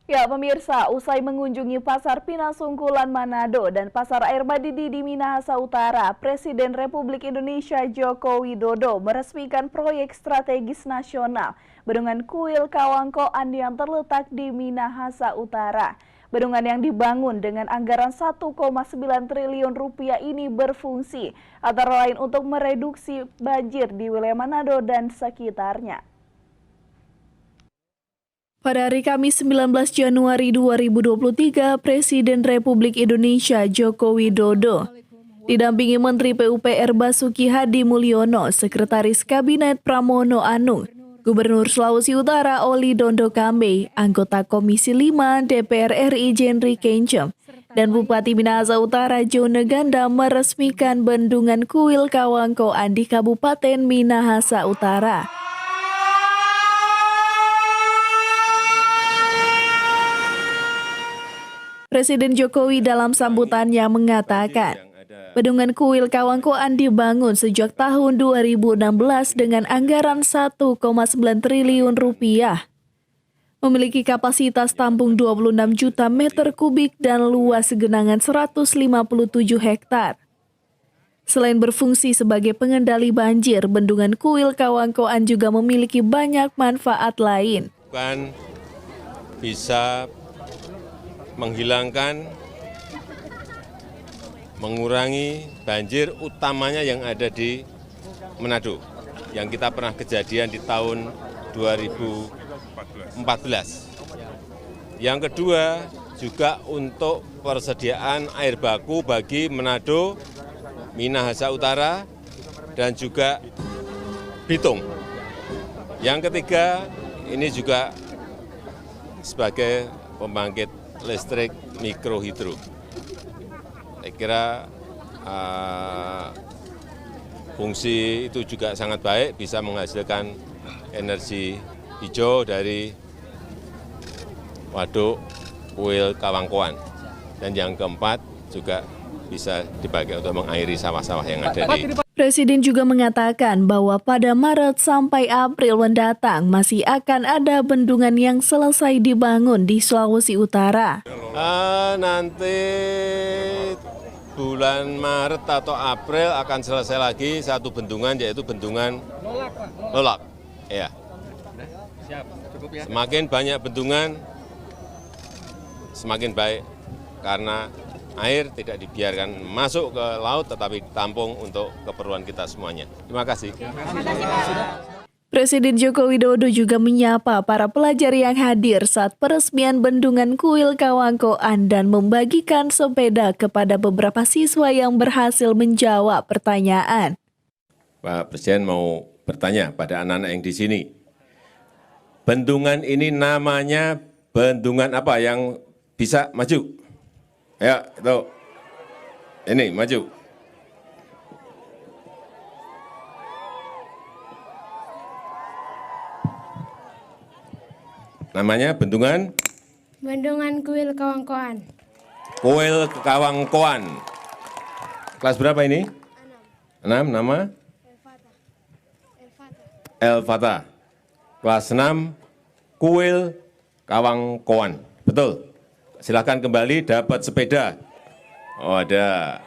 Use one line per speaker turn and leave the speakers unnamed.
Ya, pemirsa, usai mengunjungi Pasar Pinasungkulan Manado dan Pasar Air Madidi di Minahasa Utara, Presiden Republik Indonesia Joko Widodo meresmikan proyek strategis nasional Bendungan Kuil Kawangkoan yang terletak di Minahasa Utara. Bendungan yang dibangun dengan anggaran 1,9 triliun rupiah ini berfungsi antara lain untuk mereduksi banjir di wilayah Manado dan sekitarnya. Pada hari Kamis 19 Januari 2023, Presiden Republik Indonesia Joko Widodo didampingi Menteri PUPR Basuki Hadi Mulyono, Sekretaris Kabinet Pramono Anung, Gubernur Sulawesi Utara Oli Dondo Kambe, anggota Komisi 5 DPR RI Jenry Kencem, dan Bupati Minahasa Utara Jone Ganda meresmikan Bendungan Kuil Kawangkoan di Kabupaten Minahasa Utara. Presiden Jokowi dalam sambutannya mengatakan, Bendungan Kuil Kawangkoan dibangun sejak tahun 2016 dengan anggaran 1,9 triliun rupiah. Memiliki kapasitas tampung 26 juta meter kubik dan luas genangan 157 hektar. Selain berfungsi sebagai pengendali banjir, Bendungan Kuil Kawangkoan juga memiliki banyak manfaat lain.
Bukan bisa menghilangkan, mengurangi banjir utamanya yang ada di Manado, yang kita pernah kejadian di tahun 2014. Yang kedua, juga untuk persediaan air baku bagi Manado, Minahasa Utara, dan juga Bitung. Yang ketiga, ini juga sebagai pembangkit listrik mikrohidro. Saya kira fungsi itu juga sangat baik, bisa menghasilkan energi hijau dari waduk Kuil Kawangkoan. Dan yang keempat juga bisa dipakai untuk mengairi sawah-sawah yang ada di.
Presiden juga mengatakan bahwa pada Maret sampai April mendatang masih akan ada bendungan yang selesai dibangun di Sulawesi Utara.
Nanti bulan Maret atau April akan selesai lagi satu bendungan, yaitu bendungan Lolak. Ya. Semakin banyak bendungan, semakin baik, karena air tidak dibiarkan masuk ke laut tetapi ditampung untuk keperluan kita semuanya. Terima kasih.
Presiden Joko Widodo juga menyapa para pelajar yang hadir saat peresmian Bendungan Kuil Kawangkoan dan membagikan sepeda kepada beberapa siswa yang berhasil menjawab pertanyaan.
Pak Presiden mau bertanya pada anak-anak yang di sini. Bendungan ini namanya bendungan apa yang bisa maju? Ya, itu. Ini, maju. Namanya bendungan?
Bendungan Kuil Kawangkoan.
Kuil Kawangkoan. Kelas berapa ini? 6. Nama? Elfata. Kelas 6, Kuil Kawangkoan. Betul. Silakan kembali dapat sepeda. Oh, ada.